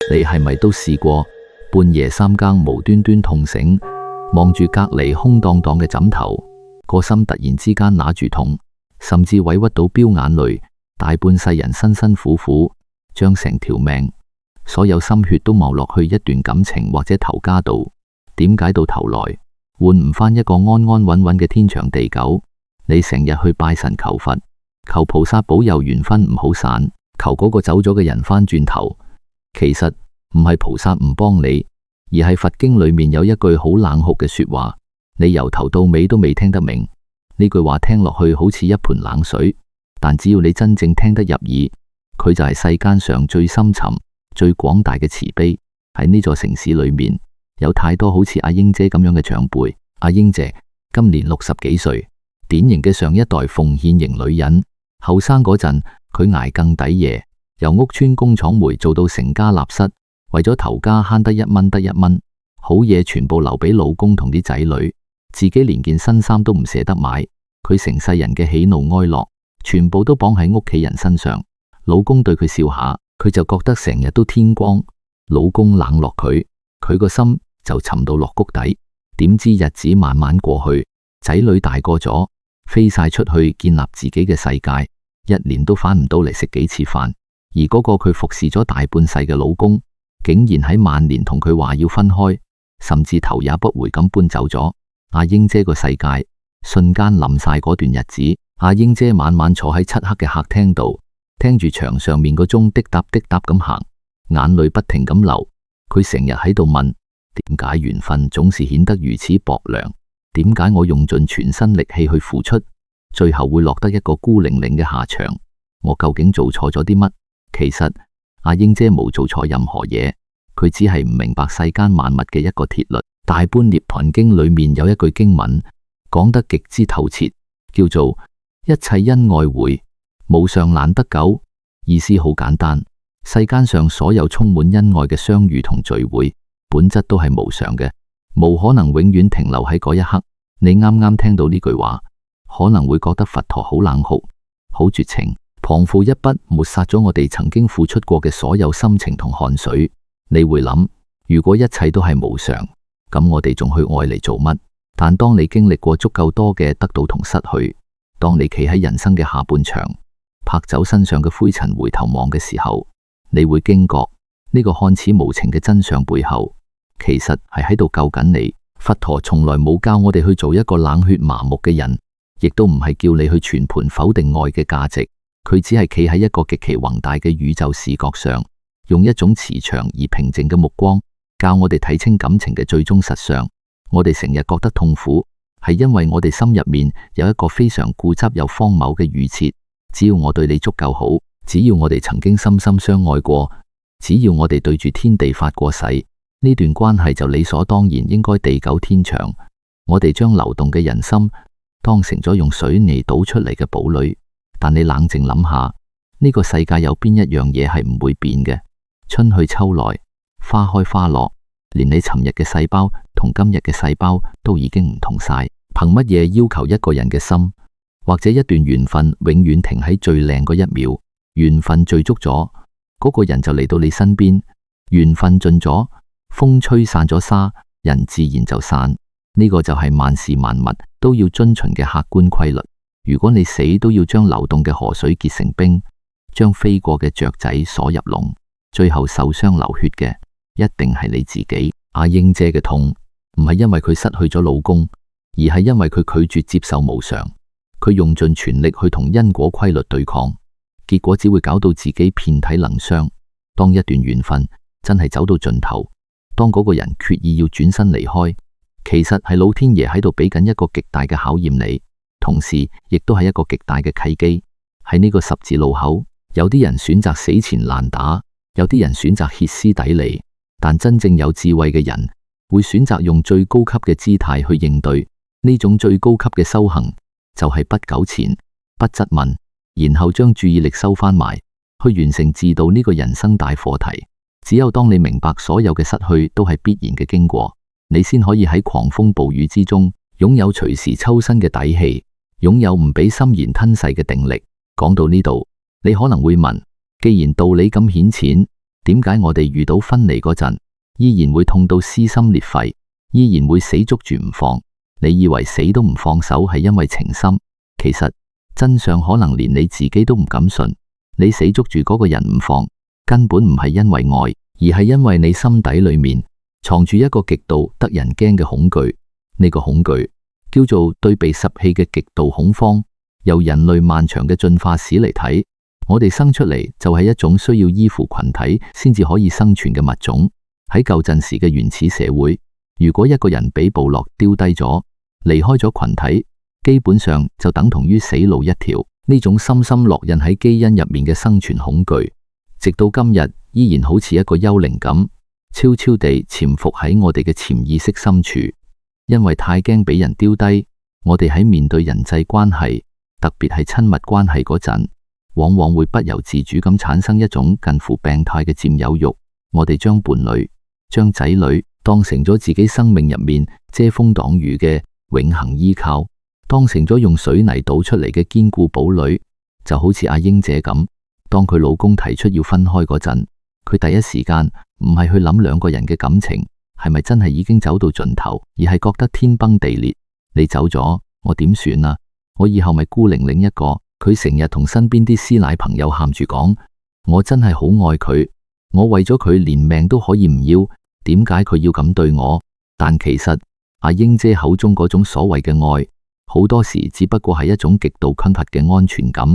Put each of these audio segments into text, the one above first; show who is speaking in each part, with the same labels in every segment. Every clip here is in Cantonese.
Speaker 1: 你係咪都試過半夜3更無端端痛醒，望住隔籬空蕩蕩嘅枕頭，個心突然之間揦住痛，甚至委屈到飆眼淚，大半世人辛辛苦苦將成條命所有心血都謀落去一段感情或者頭家度，點解到頭來換唔返一個安安穩穩嘅天長地久？你成日去拜神求佛，求菩薩保佑緣分唔好散，求嗰個走咗嘅人返轉頭。其實唔係菩薩唔幫你，而係佛經裏面有一句好冷酷嘅說話，你由頭到尾都未聽得明。呢句話聽落去好似一盆冷水，但只要你真正聽得入耳，佢就係世間上最深沉、最廣大嘅慈悲。喺呢座城市裏面，有太多好似阿英姐咁樣嘅長輩。阿英姐今年60幾歲，典型嘅上一代奉獻型女人。後生嗰陣，佢捱更抵夜，由屋村工廠煤做到成家立室，為咗頭家慳得1蚊得1蚊，好嘢全部留俾老公同啲仔女，自己連件新衫都唔捨得買。佢成世人嘅喜怒哀樂，全部都綁喺屋企人身上。老公對佢笑下，佢就覺得成日都天光；老公冷落佢，佢個心就沉到落谷底。點知日子慢慢過去，仔女大個咗，飛晒出去建立自己嘅世界，一年都返唔到嚟食幾次飯。而嗰個佢服侍咗大半世嘅老公，竟然喺晚年同佢話要分開，甚至頭也不回咁搬走咗。阿英姐個世界瞬間冧晒。嗰段日子，阿英姐晚晚坐喺漆黑嘅客廳度，聽住牆上面個鐘滴答滴答咁行，眼淚不停咁流。佢成日喺度問，點解緣分總是顯得如此薄涼？點解我用盡全身力氣去付出，最後會落得一個孤零零嘅下場？我究竟做錯咗啲乜？其實阿英姐冇做錯任何嘢，佢只係唔明白世間萬物嘅一個鐵律。大般涅槃經裏面有一句經文講得極之透徹，叫做一切因愛會，無常難得久。意思好簡單，世間上所有充滿恩愛嘅相遇同聚會，本質都係無常嘅，冇可能永遠停留喺嗰一刻。你啱啱聽到呢句話，可能會覺得佛陀好冷酷、好絕情，旁賦一筆抹殺咗我哋曾經付出過嘅所有心情同汗水。你會諗，如果一切都係無常，咁我哋仲去愛嚟做乜？但當你經歷過足夠多嘅得到同失去，當你企喺人生嘅下半場，拍走身上嘅灰塵回頭望嘅時候，你會驚覺呢個看似無情嘅真相背後，其實係喺度救緊你。佛陀從來冇教我哋去做一個冷血麻木嘅人，亦都唔係叫你去全盤否定愛嘅價值。佢只係企喺一個極其宏大嘅宇宙視角上，用一種慈祥而平靜嘅目光，教我哋睇清感情嘅最終實相。我哋成日覺得痛苦，係因為我哋心入面有一個非常固執又荒謬嘅預設，只要我對你足夠好，只要我哋曾經深深相愛過，只要我哋對住天地發過誓，呢段關係就理所當然應該地久天長。我哋將流動嘅人心當成咗用水泥倒出嚟嘅堡壘，但你冷靜諗下，呢個世界有邊一樣嘢係唔會變嘅？春去秋來，花開花落，連你尋日嘅細胞同今日嘅細胞都已經唔同晒。憑乜嘢要求一個人嘅心，或者一段緣分永遠停喺最靚嗰一秒？緣分聚足咗，嗰個人就嚟到你身邊；緣分盡咗，風吹散咗沙，人自然就散。呢個就係萬事萬物都要遵循嘅客觀規律。如果你死都要將流動嘅河水結成冰，將飛過嘅雀仔鎖入籠，最後受傷流血嘅一定係你自己。阿英姐嘅痛唔係因為佢失去咗老公，而係因為佢拒絕接受無常。佢用盡全力去同因果規律對抗，結果只會搞到自己遍體鱗傷。當一段緣分真係走到盡頭，當嗰個人決意要轉身離開，其實係老天爺喺度俾緊一個極大嘅考驗你，同時亦都係一個極大嘅契機。喺呢個十字路口，有啲人選擇死纏爛打，有啲人選擇歇斯底里，但真正有智慧嘅人會選擇用最高級嘅姿態去應對。呢種最高級嘅修行就係不糾纏、不質問，然後將注意力收返埋，去完成自度呢個人生大課題。只有當你明白所有嘅失去都係必然嘅經過，你先可以喺狂風暴雨之中擁有隨時抽身嘅底氣，擁有唔俾心弦吞噬嘅定力。講到呢度，你可能會問，既然道理咁顯淺，點解我哋遇到分離嗰陣，依然會痛到撕心裂肺，依然會死捉住唔放？你以為死都唔放手係因為情深，其實真相可能連你自己都唔敢信。你死捉住嗰個人唔放，根本唔係因為愛，而係因為你心底裏面藏住一個極度得人驚嘅恐懼。呢個恐懼叫做對被拾棄嘅極度恐慌。由人類漫長嘅進化史嚟睇，我哋生出嚟就係一種需要依附群體先至可以生存嘅物種。喺舊陣時嘅原始社會，如果一個人俾部落丟低咗，離開咗群體，基本上就等同於死路一條。呢種深深烙印喺基因入面嘅生存恐懼，直到今日依然好似一個幽靈咁，悄悄地潛伏喺我哋嘅潛意識深處。因為太驚俾人丟低，我哋喺面對人際關係，特別係親密關係嗰陣，往往會不由自主咁產生一種近乎病態嘅佔有慾。我哋將伴侶、將仔女當成咗自己生命入面遮風擋雨嘅永恆依靠，當成咗用水泥倒出嚟嘅堅固堡壘。就好似阿英姐咁，當佢老公提出要分開嗰陣，佢第一時間唔係去諗兩個人嘅感情係咪真係已經走到盡頭，而係覺得天崩地裂。你走咗，我點算啊？我以後咪孤零零一個。佢成日同身邊啲師奶朋友喊住講，我真係好愛佢，我為咗佢連命都可以唔要，點解佢要咁對我？但其實阿英姐口中嗰種所謂嘅愛，好多時只不過係一種極度缺乏嘅安全感。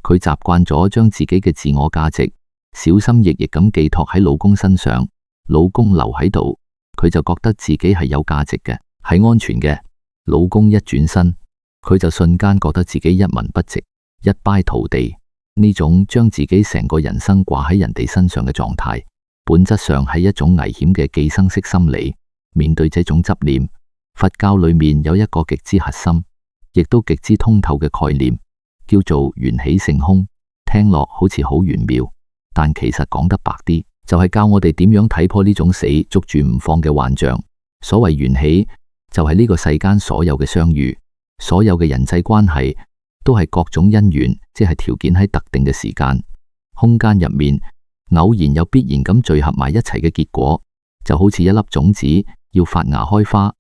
Speaker 1: 佢習慣咗將自己嘅自我價值小心翼翼咁寄託喺老公身上，老公留喺度，佢就覺得自己係有價值嘅，係安全嘅。老公一轉身，佢就瞬間覺得自己一文不值，一敗塗地。呢種將自己成個人生掛喺人哋身上嘅狀態，本質上係一種危險嘅寄生式心理。面對這種執念，佛教裏面有一個極之核心，亦都極之通透嘅概念，叫做緣起性空。聽落好似好玄妙，但其實講得白啲，就係教我哋點樣睇破呢種死捉住唔放嘅幻象。所謂緣起，就係呢個世間所有嘅相遇，所有嘅人際關係，都係各種因緣，即係條件喺特定嘅時間、空間入面，偶然又必然咁聚合埋一齊嘅結果。就好似一粒種子要發芽開花，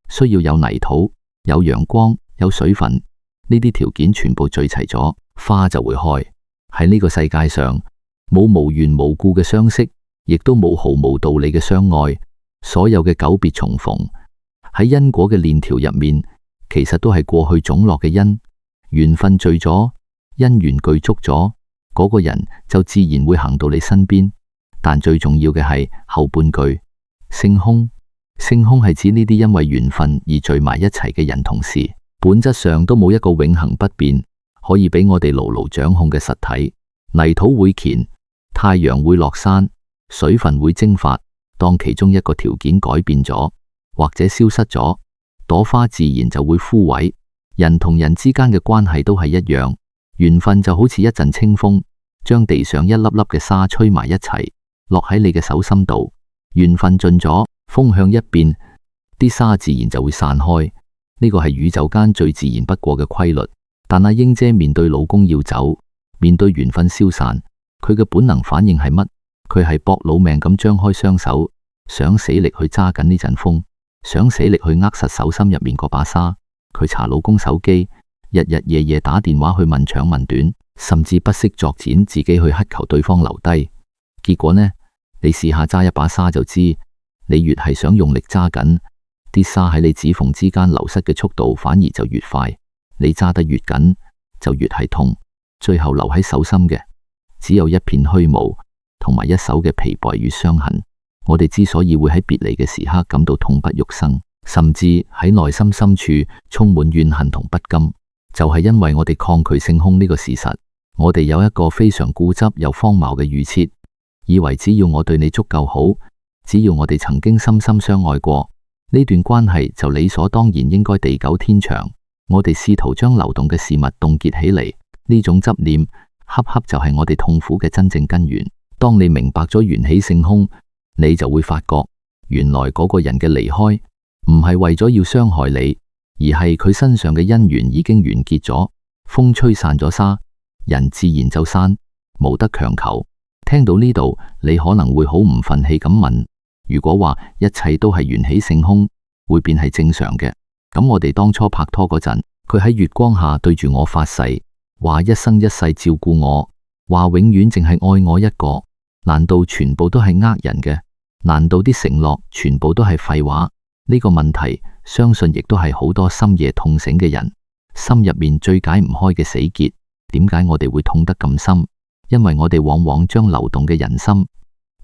Speaker 1: 需要有泥土、有陽光、有水分，呢啲條件全部聚齊咗，花就會開。喺呢個世界上，冇無緣無故嘅相識，亦都冇毫無道理嘅相愛。所有嘅久別重逢，喺因果嘅鏈條入面，其實都係過去種落嘅因。緣分聚咗，因緣具足咗，嗰個人就自然會行到你身邊。但最重要嘅係後半句性空。性空係指呢啲因為緣分而聚埋一齊嘅人同事，本質上都冇一個永恆不變，可以俾我哋牢牢掌控嘅實體。泥土會乾，太陽會落山，水分會蒸發。當其中一個條件改變咗，或者消失咗，朵花自然就會枯萎。人同人之間嘅關係都係一樣，緣分就好似一陣清風，將地上一粒粒嘅沙吹埋一齊，落喺你嘅手心度。緣分盡咗，風向一變，啲沙自然就會散開。呢個係宇宙間最自然不過嘅規律。但阿英姐面對老公要走，面對緣分消散，佢嘅本能反應係乜？佢係搏老命咁張開雙手，想死力去揸緊呢陣風，想死力去握實手心入面嗰把沙。佢查老公手機，日日夜夜打電話去問長問短，甚至不惜作踐自己去乞求對方留低。結果呢？你試下揸一把沙就知，你越係想用力揸緊，啲沙喺你指縫之間流失嘅速度反而就越快。你揸得越緊，就越係痛。最後留喺手心嘅，只有一片虛無，同埋一手嘅疲憊與傷痕。我哋之所以會喺別離嘅時刻感到痛不欲生，甚至喺內心深處充滿怨恨同不甘，就係因為我哋抗拒性空呢個事實。我哋有一個非常固執又荒謬嘅預設，以為只要我對你足夠好，只要我哋曾經深深相愛過，呢段關係就理所當然應該地久天長。我哋試圖將流動嘅事物凍結起嚟，呢種執念恰恰就係我哋痛苦嘅真正根源。當你明白咗緣起性空，你就會發覺，原來嗰個人嘅離開唔係為咗要傷害你，而係佢身上嘅因緣已經完結咗。風吹散咗沙，人自然就散，無得強求。聽到呢度，你可能會好唔忿氣咁問：如果話一切都係緣起性空，會變係正常嘅，咁我哋當初拍拖嗰陣，佢喺月光下對住我發誓，話一生一世照顧我，話永遠淨係愛我一個，難道全部都係呃人嘅？難道啲承諾全部都係廢話？呢個問題，相信亦都係好多深夜痛醒嘅人心入面最解唔開嘅死結。點解我哋會痛得咁深？因為我哋往往將流動嘅人心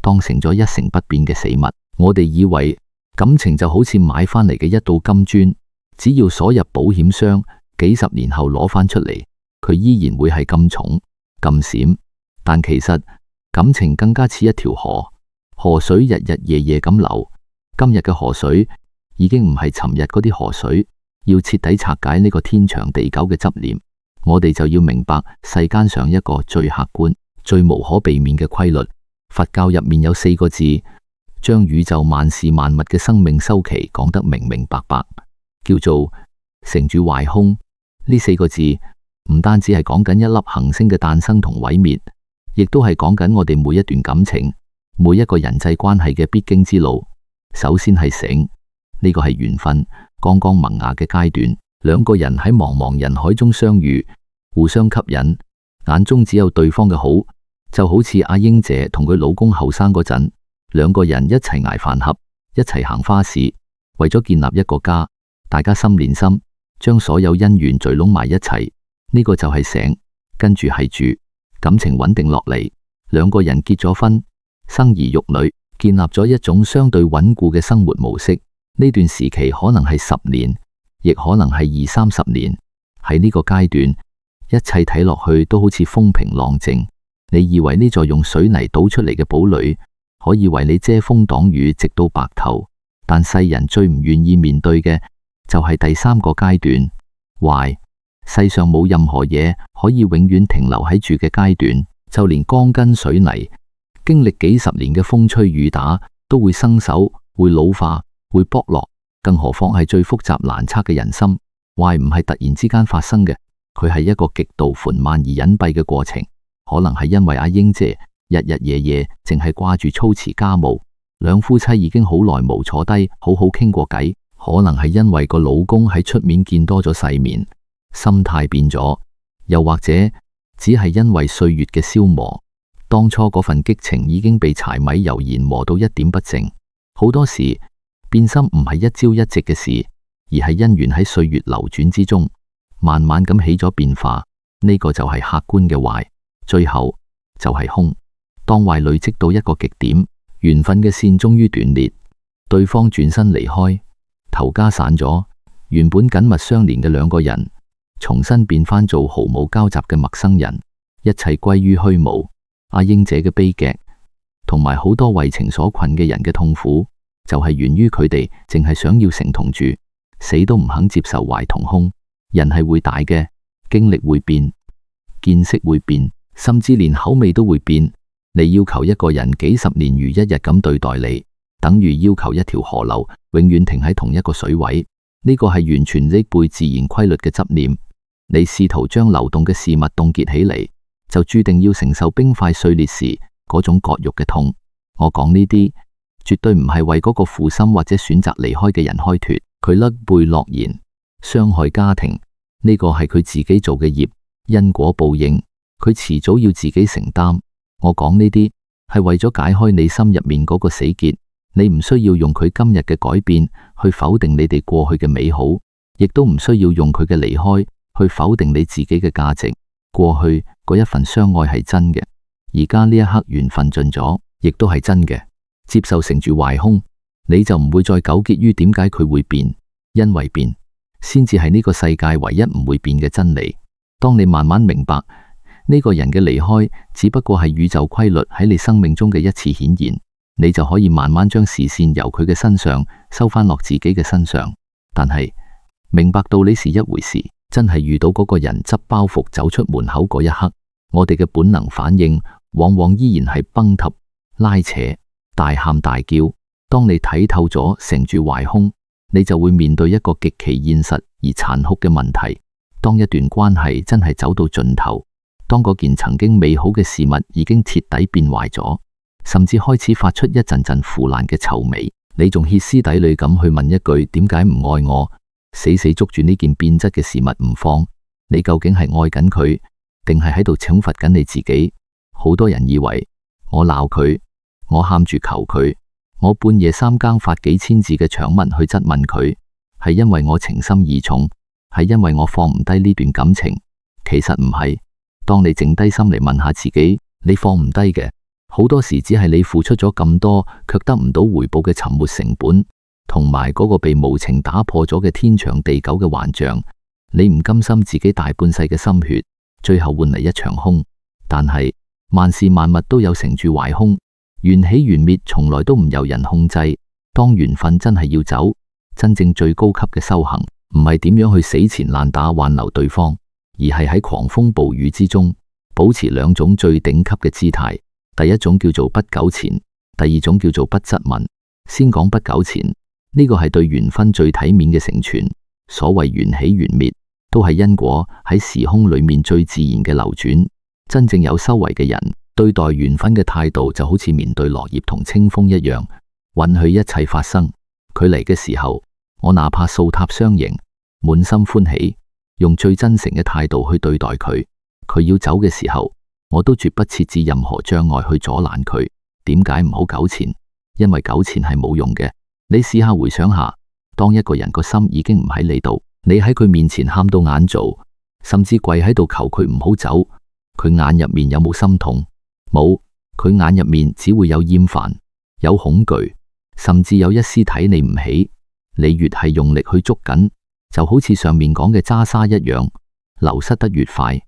Speaker 1: 當成咗一成不變嘅死物。我哋以為感情就好似買翻嚟嘅一道金磚，只要鎖入保險箱，幾十年後攞翻出嚟，佢依然會係咁重咁閃。但其實感情更加似一條河，河水日日夜夜咁流。今日嘅河水已經唔係尋日嗰啲河水。要徹底拆解呢個天長地久嘅執念，我哋就要明白世間上一個最客觀、最無可避免嘅規律。佛教入面有4個字，將宇宙萬事萬物嘅生命周期講得明明白白，叫做成住壞空。呢4個字唔單止係講緊一粒行星嘅誕生同毀滅，亦都係講緊我哋每一段感情、每一個人際關係嘅必經之路。首先係醒，呢個係緣分剛剛萌芽嘅階段，兩個人喺茫茫人海中相遇，互相吸引，眼中只有對方嘅好，就好似阿英姐同佢老公後生嗰陣，兩個人一齊捱飯盒，一齊行花市，為咗建立一個家，大家心連心，將所有姻緣聚攏埋一齊，呢個就係醒。跟住係住，感情穩定落嚟，兩個人結咗婚，生兒育女，建立咗一種相對穩固嘅生活模式。呢段時期可能係10年，亦可能係20-30年。喺呢個階段，一切睇落去都好似風平浪靜。你以為呢座用水泥倒出嚟嘅堡壘可以為你遮風擋雨，直到白頭，但世人最唔願意面對嘅就係第3個階段，壞。世上冇任何嘢可以永遠停留喺住嘅階段，就連鋼筋水泥，經歷幾十年嘅風吹雨打，都會生鏽，會老化，會剝落，更何況係最複雜難測嘅人心。壞唔係突然之間發生嘅，佢係一個極度緩慢而隱蔽嘅過程。可能係因為阿英姐日日夜夜淨係掛住操持家務，兩夫妻已經好耐冇坐低好好傾過偈。可能係因為個老公喺出面見多咗世面，心態變咗，又或者只係因為歲月嘅消磨，當初嗰份激情已經被柴米油鹽磨到一點不剩。好多時變心唔係一朝一夕嘅事，而係因緣喺歲月流轉之中，慢慢咁起咗變化。呢個就係客觀嘅壞，最後就係空。當壞累積到一個極點，緣分嘅線終於斷裂，對方轉身離開，頭家散咗，原本緊密相連嘅兩個人重新變翻做毫無交集嘅陌生人，一切歸於虛無。阿英姐嘅悲劇同埋好多為情所困嘅人嘅痛苦，就係源於佢哋淨係想要成同住，死都唔肯接受壞同空。人係會大嘅，經歷會變，見識會變，甚至連口味都會變。你要求一個人幾十年如一日咁對待你，等於要求一條河流永遠停喺同一個水位。呢個係完全違背自然規律嘅執念。你試圖將流動嘅事物凍結起嚟，就注定要承受冰塊碎裂時嗰種割肉嘅痛。我講呢啲絕對唔係為嗰個負心或者選擇離開嘅人開脫。佢甩背諾言，傷害家庭，呢個係佢自己做嘅業，因果報應，佢遲早要自己承擔。我講呢啲係為咗解開你心入面嗰個死結。你唔需要用佢今日嘅改變去否定你哋過去嘅美好，亦都唔需要用佢嘅離開去否定你自己嘅價值。過去嗰一份相愛係真嘅，而家呢一刻緣分盡咗，亦都係真嘅。接受成住壞空，你就唔會再糾結於點解佢會變，因為變先至係呢個世界唯一唔會變嘅真理。當你慢慢明白呢個人嘅離開只不過係宇宙規律喺你生命中嘅一次顯現，你就可以慢慢將視線由佢嘅身上收翻落自己嘅身上。但係明白道理是一回事，真係遇到嗰個人執包袱走出門口嗰一刻，我哋嘅本能反應往往依然係崩塌、拉扯、大喊大叫。當你睇透咗成住壞空，你就會面對一個極其現實而殘酷嘅問題。當一段關係真係走到盡頭，當嗰件曾經美好嘅事物已經徹底變壞咗，甚至開始發出一陣陣腐爛嘅臭味，你仲歇斯底里咁去問一句點解唔愛我，死死捉住呢件變質嘅事物唔放，你究竟係愛緊佢，定係喺度懲罰緊你自己？好多人以為我鬧佢，我喊住求佢，我半夜三更發幾千字嘅長文去質問佢，係因為我情深義重，係因為我放唔低呢段感情。其實唔係，當你靜低心嚟問下自己，你放唔低嘅，好多時只係你付出咗咁多，卻得唔到回報嘅沉沒成本，同埋嗰個被無情打破咗嘅天長地久嘅幻象。你唔甘心自己大半世嘅心血，最後換嚟一場空。但係萬事萬物都有成住壞空，緣起緣滅從來都唔由人控制。當緣分真係要走，真正最高級嘅修行，唔係點樣去死纏爛打挽留對方，而係喺狂風暴雨之中保持兩種最頂級嘅姿態。第一種叫做不糾纏，第二種叫做不質問。先講不糾纏，呢個係對緣分最體面嘅成全。所謂緣起緣滅，都係因果喺時空裏面最自然嘅流轉。真正有修為嘅人，對待緣分嘅態度就好似面對落葉同清風一樣，允許一切發生。佢嚟嘅時候，我哪怕掃塔相迎，滿心歡喜，用最真誠嘅態度去對待佢。佢要走嘅時候，我都絕不設置任何障礙去阻攔佢。點解唔好糾纏？因為糾纏係冇用嘅。你試下回想下，當一個人個心已經唔喺你度，你喺佢面前喊到眼做，甚至跪喺度求佢唔好走，佢眼入面有冇心痛？冇，佢眼入面只會有厭煩、有恐懼，甚至有一絲睇你唔起。你越係用力去捉緊，就好似上面講嘅渣沙一樣，流失得越快。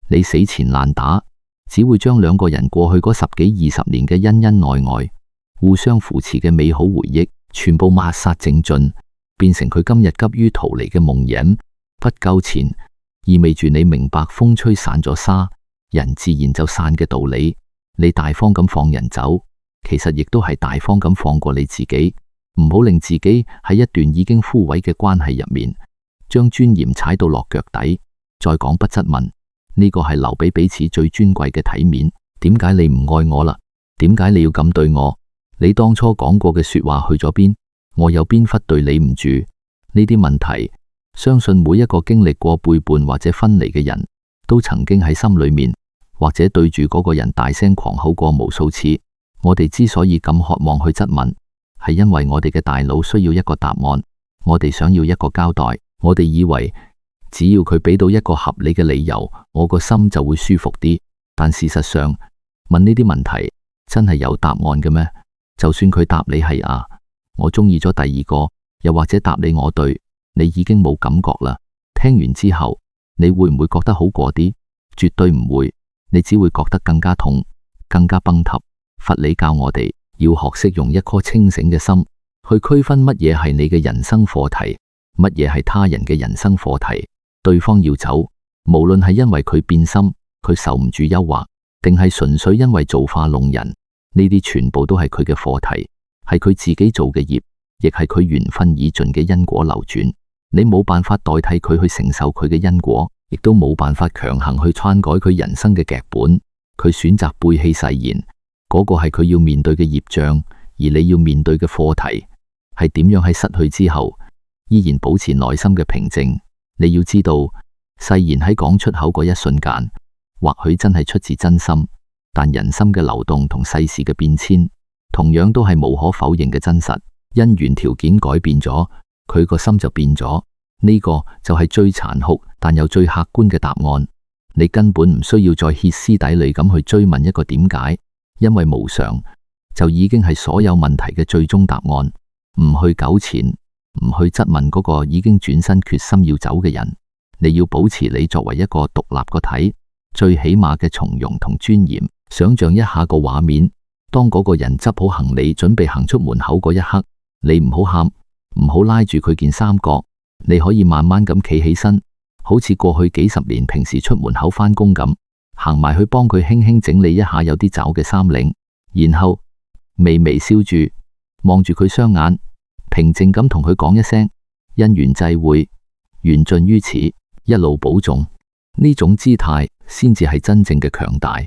Speaker 1: 你死纏爛打，只會將兩個人過去嗰10幾20年嘅恩恩愛愛、互相扶持嘅美好回憶，全部抹殺淨盡，變成佢今日急於逃離嘅夢魘。不糾纏，意味住你明白風吹散咗沙，人自然就散嘅道理。你大方咁放人走，其實亦都係大方咁放過你自己。唔好令自己喺一段已經枯萎嘅關係入面，將尊嚴踩到落腳底。再講不質問，呢個係留俾彼此最尊貴嘅體面。點解你唔愛我啦？點解你要咁對我？你當初講過嘅說話去咗邊？我有邊忽對你唔住？呢啲問題，相信每一個經歷過背叛或者分離嘅人都曾經喺心裏面，或者對住嗰個人大聲狂吼過無數次。我哋之所以咁渴望去質問，係因為我哋嘅大腦需要一個答案，我哋想要一個交代。我哋以為只要佢俾到一個合理嘅理由，我個心就會舒服啲。但事實上，問呢啲問題真係有答案嘅咩？就算佢答你係啊，我中意咗第二個，又或者答你我對你已經冇感覺啦。聽完之後，你會唔會覺得好過啲？絕對唔會，你只會覺得更加痛，更加崩塌。佛理教我哋要學識用一顆清醒嘅心去區分乜嘢係你嘅人生課題，乜嘢係他人嘅人生課題。對方要走，無論係因為佢變心，佢受唔住誘惑，定係純粹因為造化弄人，呢啲全部都係佢嘅課題，係佢自己做嘅業，亦係佢緣分已盡嘅因果流轉。你冇辦法代替佢去承受佢嘅因果，亦都冇辦法強行去篡改佢人生嘅劇本。佢選擇背棄誓言，嗰個係佢要面對嘅業障，而你要面對嘅課題係點樣喺失去之後依然保持內心嘅平靜。你要知道，誓言喺講出口嗰一瞬間，或許真係出自真心，但人心嘅流動同世事嘅變遷，同樣都係無可否認嘅真實。因緣條件改變咗，佢個心就變咗。呢個就係最殘酷但又最客觀嘅答案。你根本唔需要再歇斯底里咁去追問一個點解，因為無常就已經係所有問題嘅最終答案。唔去糾纏，唔去質問嗰個已經轉身決心要走嘅人。你要保持你作為一個獨立個體最起碼嘅從容同尊嚴。想象一下個畫面，當嗰個人執好行李準備行出門口嗰一刻，你唔好喊，唔好拉住佢件衫角，你可以慢慢咁企起身，好似過去幾十年平時出門口返工咁，行埋去幫佢輕輕整理一下有啲皺嘅衫領，然後微微笑住望住佢雙眼，平靜咁同佢講一聲因緣際會，緣盡於此，一路保重。呢種姿態先至係真正嘅強大。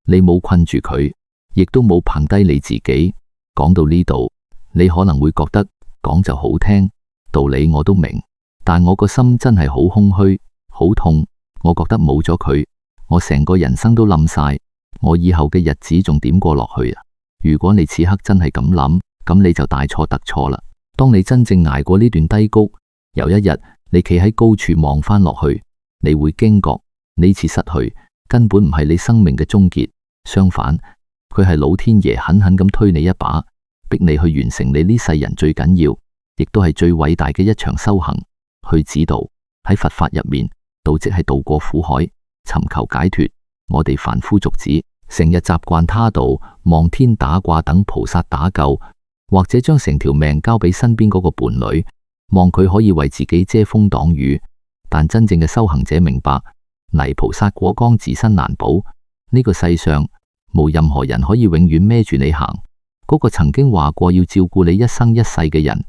Speaker 1: 你冇困住佢，亦都冇憑低你自己。講到呢度，你可能會覺得講就好聽，道理我都明，但我個心真係好空虛，好痛。我覺得冇咗佢，我成個人生都冧晒，我以後嘅日子仲點過落去啊？如果你此刻真係咁諗，咁你就大錯特錯啦。當你真正捱過呢段低谷，有一日你企喺高處望翻落去，你會驚覺呢次失去根本唔係你生命嘅終結，相反，佢係老天爺狠狠咁推你一把，逼你去完成你呢世人最緊要，亦都係最偉大嘅一場修行，去指導。喺佛法入面，道即係渡過苦海，尋求解脫。我哋凡夫俗子成日習慣他道，望天打卦等菩薩打救，或者將成條命交俾身邊嗰個伴侶，望佢可以為自己遮風擋雨。但真正嘅修行者明白，泥菩薩過江自身難保。呢個世上冇任何人可以永遠孭住你行。嗰個曾經話過要照顧你一生一世嘅人，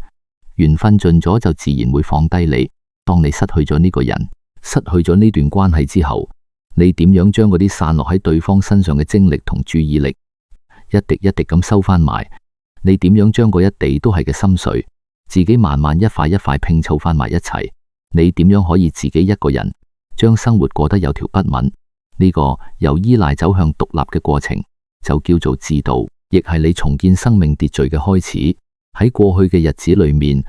Speaker 1: 緣分盡咗就自然會放低你。當你失去咗呢個人，失去咗呢段關係之後，你點樣將嗰啲散落喺對方身上嘅精力同注意力一滴一滴咁收翻埋？你點樣將嗰一地都係嘅心碎，自己慢慢一塊一塊拼湊翻埋一齊？你點樣可以自己一個人將生活過得有條不紊？呢個由依賴走向獨立嘅過程，就叫做自度，亦係你重建生命秩序嘅開始。喺過去嘅日子裏面，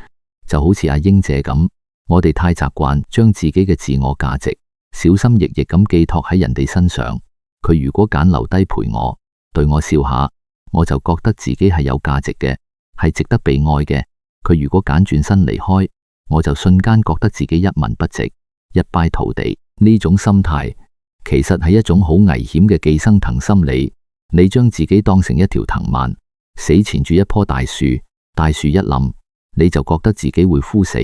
Speaker 1: 就好似阿英姐咁，我哋太習慣將自己嘅自我價值小心翼翼咁寄託喺人哋身上。佢如果揀留低陪我，對我笑下，我就覺得自己係有價值嘅，係值得被愛嘅。佢如果揀轉身離開，我就瞬間覺得自己一文不值，一敗塗地。呢種心態其實係一種好危險嘅寄生藤心理。你將自己當成一條藤蔓，死纏住一棵大樹，大樹一冧，你就覺得自己會枯死。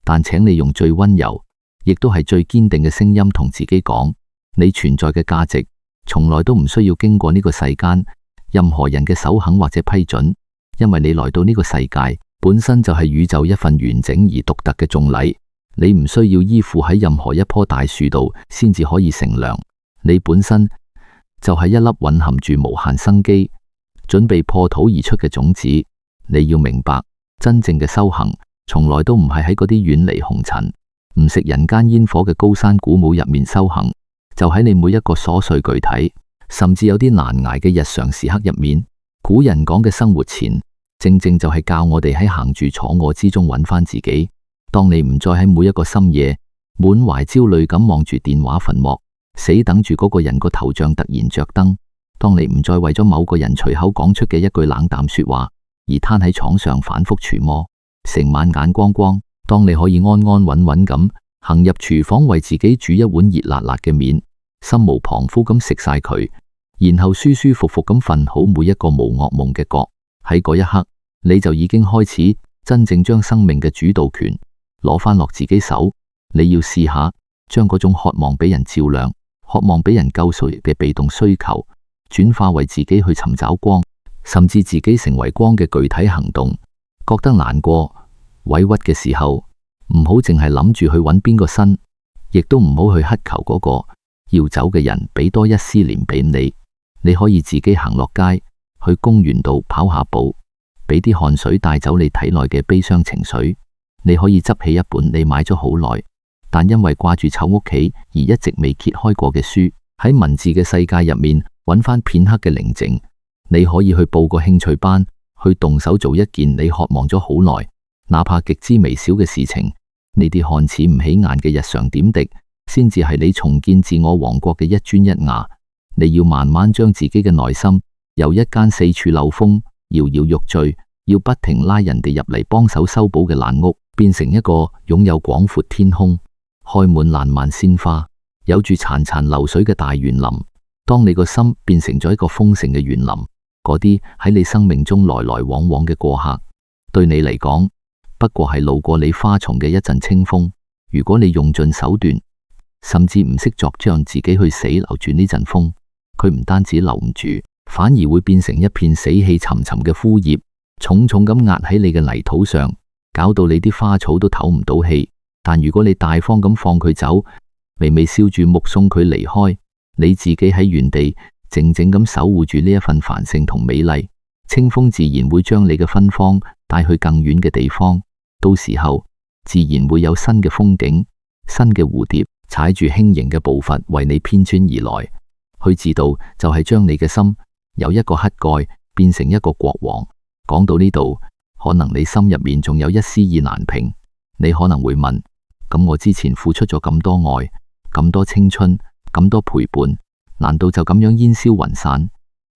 Speaker 1: 但請你用最溫柔，亦都係最堅定嘅聲音同自己講，你存在嘅價值從來都唔需要經過呢個世間任何人嘅首肯或者批准，因為你來到呢個世界本身就係宇宙一份完整而獨特嘅頌禮。你唔需要依附喺任何一棵大樹度先至可以乘涼，你本身就係一粒蘊含住無限生機，準備破土而出嘅種子。你要明白，真正嘅修行從來都唔係喺嗰啲遠離紅塵、唔食人間煙火嘅高山古墓入面修行，就喺你每一個瑣碎具體，甚至有啲難捱嘅日常時刻入面。古人講嘅生活錢，正正就係教我哋喺行住坐臥之中揾翻自己。當你唔再喺每一個深夜滿懷焦慮咁望住電話墳幕，死等住嗰個人個頭像突然着燈，當你唔再為咗某個人隨口講出嘅一句冷淡說話而攤喺床上反覆揣摩，成晚眼光光，當你可以安安穩穩咁行入廚房為自己煮一碗熱辣辣嘅麵，心無旁騖咁食晒佢，然後舒舒服服咁瞓好每一個冇噩夢嘅覺，喺嗰一刻你就已經開始真正將生命嘅主導權攞翻落自己手。你要試下將嗰種渴望俾人照亮、渴望俾人救贖嘅被動需求，轉化為自己去尋找光，甚至自己成為光嘅具體行動。覺得難過、委屈嘅時候，唔好淨係諗住去揾邊個身，亦都唔好去乞求嗰個要走嘅人俾多一絲憐俾你。你可以自己行落街，去公園度跑下步，俾啲汗水帶走你體內嘅悲傷情緒。你可以執起一本你買咗好耐，但因為掛住湊屋企而一直未揭開過嘅書，喺文字嘅世界入面揾翻片刻嘅寧靜。你可以去報個興趣班，去動手做一件你渴望咗好耐，哪怕極之微小嘅事情。呢啲看似唔起眼嘅日常點滴，先至係你重建自我王國嘅一磚一瓦。你要慢慢將自己嘅內心由一間四處漏風、搖搖欲墜，要不停拉人哋入嚟幫手修補嘅爛屋，變成一個擁有廣闊天空、開滿爛漫鮮花、有住潺潺流水嘅大園林。當你個心變成咗一個豐盛嘅園林，嗰啲喺你生命中來來往往嘅過客，對你嚟講不過係路過你花叢嘅一陣清風。如果你用盡手段，甚至唔識作將自己去死留住呢陣風，佢唔單止留唔住，反而會變成一片死氣沉沉嘅枯葉，重重咁壓喺你嘅泥土上，搞到你啲花草都唞唔到氣。但如果你大方咁放佢走，微微笑住目送佢離開，你自己喺原地靜靜咁守護住呢一份繁盛同美麗，清風自然會將你嘅芬芳帶去更遠嘅地方，到時候自然會有新嘅風景，新嘅蝴蝶踩住輕盈嘅步伐為你編纂而來。去自度就係將你嘅心由一個乞丐變成一個國王。講到呢度，可能你心入面仲有一絲意難平，你可能會問：咁我之前付出咗咁多愛，咁多青春，咁多陪伴，難道就咁樣煙消雲散？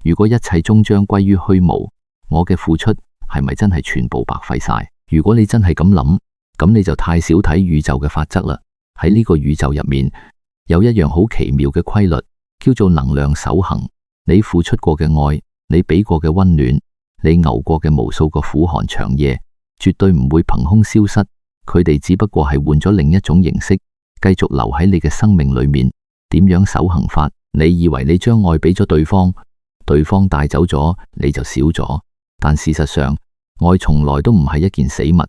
Speaker 1: 如果一切終將歸於虛無，我嘅付出係咪真係全部白費晒？如果你真係咁諗，咁你就太少睇宇宙嘅法則啦。喺呢個宇宙入面，有一樣好奇妙嘅規律，叫做能量守恆。你付出過嘅愛，你俾過嘅溫暖，你熬過嘅無數個苦寒長夜，絕對唔會憑空消失。佢哋只不過係換咗另一種形式，繼續留喺你嘅生命裏面。點樣守恆法？你以為你將愛俾咗對方，對方帶走咗，你就少咗。但事實上，愛從來都唔係一件死物，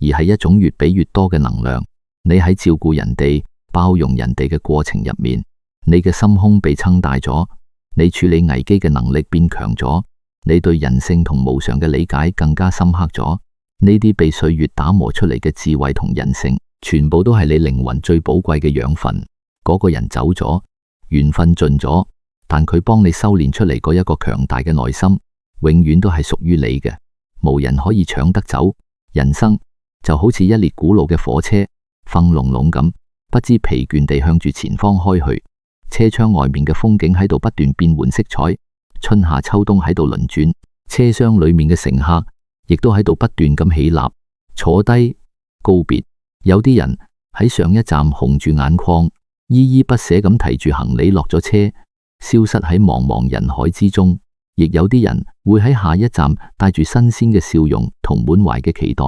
Speaker 1: 而係一種越俾越多嘅能量。你喺照顧人哋、包容人哋嘅過程入面，你嘅心胸被撐大咗，你處理危機嘅能力變強咗，你對人性同無常嘅理解更加深刻咗。呢啲被歲月打磨出嚟嘅智慧同人性，全部都係你靈魂最寶貴嘅養分。嗰個人走咗，緣分盡咗，但佢幫你修煉出嚟嗰一個強大嘅內心，永遠都係屬於你嘅，無人可以搶得走。人生就好似一列古老嘅火車，風隆隆咁，不知疲倦地向住前方開去。車窗外面嘅風景喺度不斷變換色彩，春夏秋冬喺度輪轉，車廂裏面嘅乘客亦都喺度不斷咁起立、坐低、告別。有啲人喺上一站紅住眼眶，依依不捨咁提住行李落咗車，消失喺茫茫人海之中。亦有啲人會喺下一站帶住新鮮嘅笑容同滿懷嘅期待，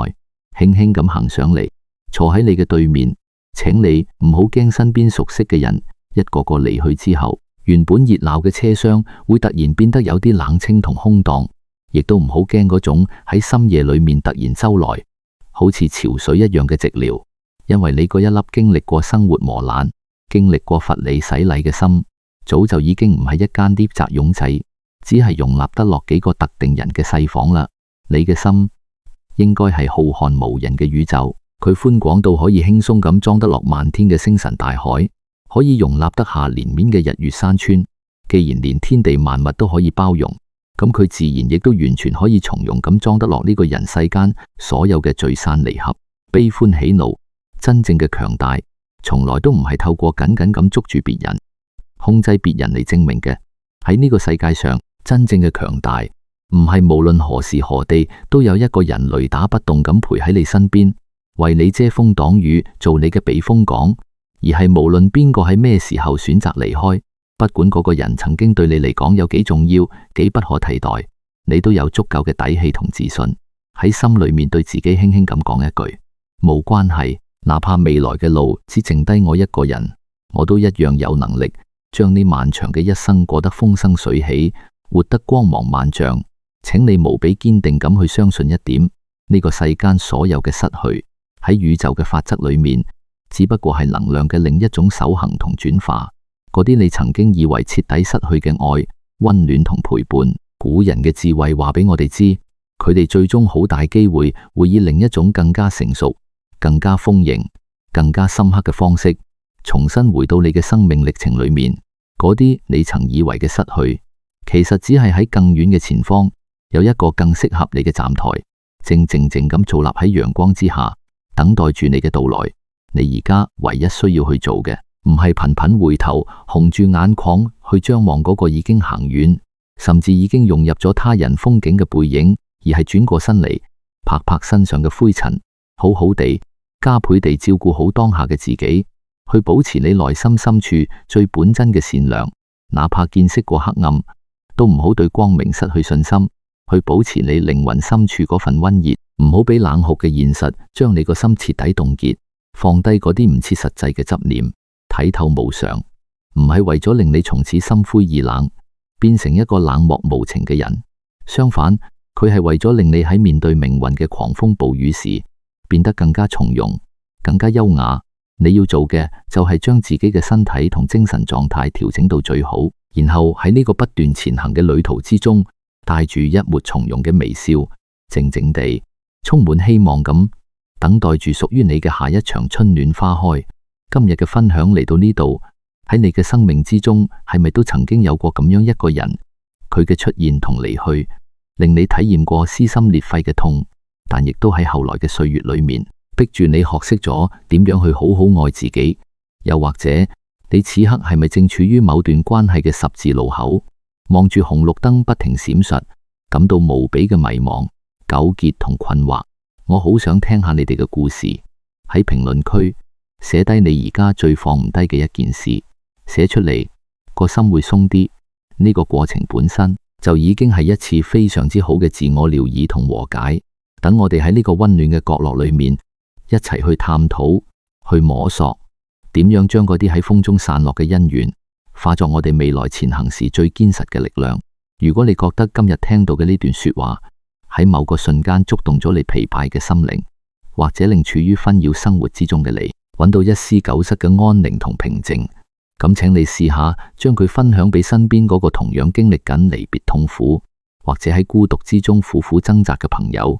Speaker 1: 輕輕咁行上嚟，坐喺你嘅對面。請你唔好驚身邊熟悉嘅人一個個離去之後，原本熱鬧嘅車廂會突然變得有啲冷清同空蕩。亦都唔好驚嗰種喺深夜裏面突然周來，好似潮水一樣嘅寂寥。因為你嗰一粒經歷過生活磨難、經歷過佛理洗禮嘅心，早就已經唔係一間啲宅擁擠，只係容納得落幾個特定人嘅細房啦。你嘅心應該係浩瀚無垠嘅宇宙，佢寬廣到可以輕鬆咁裝得落漫天嘅星辰大海，可以容納得下連綿嘅日月山川。既然連天地萬物都可以包容，咁佢自然亦都完全可以從容咁裝得落呢個人世間所有嘅聚散離合、悲歡喜怒。真正嘅強大，從來都唔係透過緊緊咁捉住別人、控制別人嚟證明嘅。喺呢個世界上，真正嘅強大，唔係無論何時何地都有一個人雷打不動咁陪喺你身邊，為你遮風擋雨，做你嘅避風港，而係無論邊個喺咩時候選擇離開，不管嗰個人曾經對你嚟講有幾重要、幾不可替代，你都有足夠嘅底氣同自信，喺心裏面對自己輕輕咁講一句：冇關係。哪怕未來嘅路只剩低我一個人，我都一樣有能力將呢漫長嘅一生過得風生水起，活得光芒萬丈。請你無比堅定咁去相信一點，呢個世間所有嘅失去，喺宇宙嘅法則裏面，只不過係能量嘅另一種守恆同轉化。嗰啲你曾經以為徹底失去嘅愛、溫暖同陪伴，古人嘅智慧話俾我哋知，佢哋最終好大機會會以另一種更加成熟、更加豐盈、更加深刻嘅方式，重新回到你嘅生命歷程裏面。嗰啲你曾以為嘅失去，其實只係喺更遠嘅前方，有一個更適合你嘅站台，正靜靜咁坐立喺陽光之下，等待住你嘅到來。你而家唯一需要去做嘅，唔係頻頻回頭，紅住眼眶去張望嗰個已經行遠，甚至已經融入咗他人風景嘅背影，而係轉過身嚟，拍拍身上嘅灰塵，好好地加倍地照顧好當下嘅自己，去保持你內心深處最本真嘅善良。哪怕見識過黑暗，都唔好對光明失去信心，去保持你靈魂深處嗰份溫熱。唔好俾冷酷嘅現實將你個心徹底凍結。放低嗰啲唔切實際嘅執念，睇透無常，唔係為咗令你從此心灰意冷，變成一個冷漠無情嘅人。相反，佢係為咗令你喺面對命運嘅狂風暴雨時，變得更加從容、更加優雅、你要做嘅就係將自己嘅身體同精神狀態調整到最好，然後喺呢個不斷前行嘅旅途之中，帶住一抹從容嘅微笑，靜靜地，充滿希望咁等待住屬於你嘅下一場春暖花開。今日嘅分享嚟到呢度，喺你嘅生命之中，係咪都曾經有過咁樣一個人？佢嘅出現同離去，令你體驗過撕心裂肺嘅痛，但亦都喺後來嘅歲月裏面，逼住你學識咗點樣去好好愛自己。又或者，你此刻係咪正處於某段關係嘅十字路口，望住紅綠燈不停閃爍，感到無比嘅迷茫、糾結同困惑？我好想聽下你哋嘅故事，喺評論區寫低你而家最放唔低嘅一件事，寫出嚟個心會鬆啲。呢個過程本身就已經係一次非常之好嘅自我療癒同和解。等我哋喺呢個溫暖嘅角落裏面，一齊去探討、去摸索，點樣將嗰啲喺風中散落嘅恩怨，化作我哋未來前行時最堅實嘅力量。如果你覺得今日聽到嘅呢段說話，喺某個瞬間觸動咗你疲憊嘅心靈，或者令處於紛擾生活之中嘅你揾到一絲久失嘅安寧同平靜，咁請你試下將佢分享俾身邊嗰個同樣經歷緊離別痛苦，或者喺孤獨之中苦苦掙扎嘅朋友。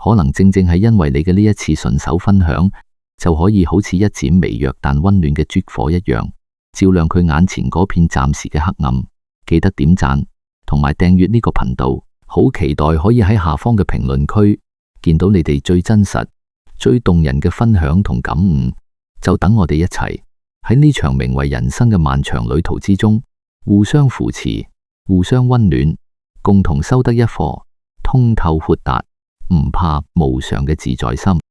Speaker 1: 可能正正係因為你嘅呢一次順手分享，就可以好似一盞微弱但溫暖嘅燭火一樣，照亮佢眼前嗰片暫時嘅黑暗。記得點讚同埋訂閱呢個頻道。好期待可以喺下方嘅評論區見到你哋最真實、最動人嘅分享同感悟。就等我哋一齊喺呢場名為人生嘅漫長旅途之中，互相扶持、互相溫暖，共同修得一顆通透豁達、唔怕無常嘅自在心。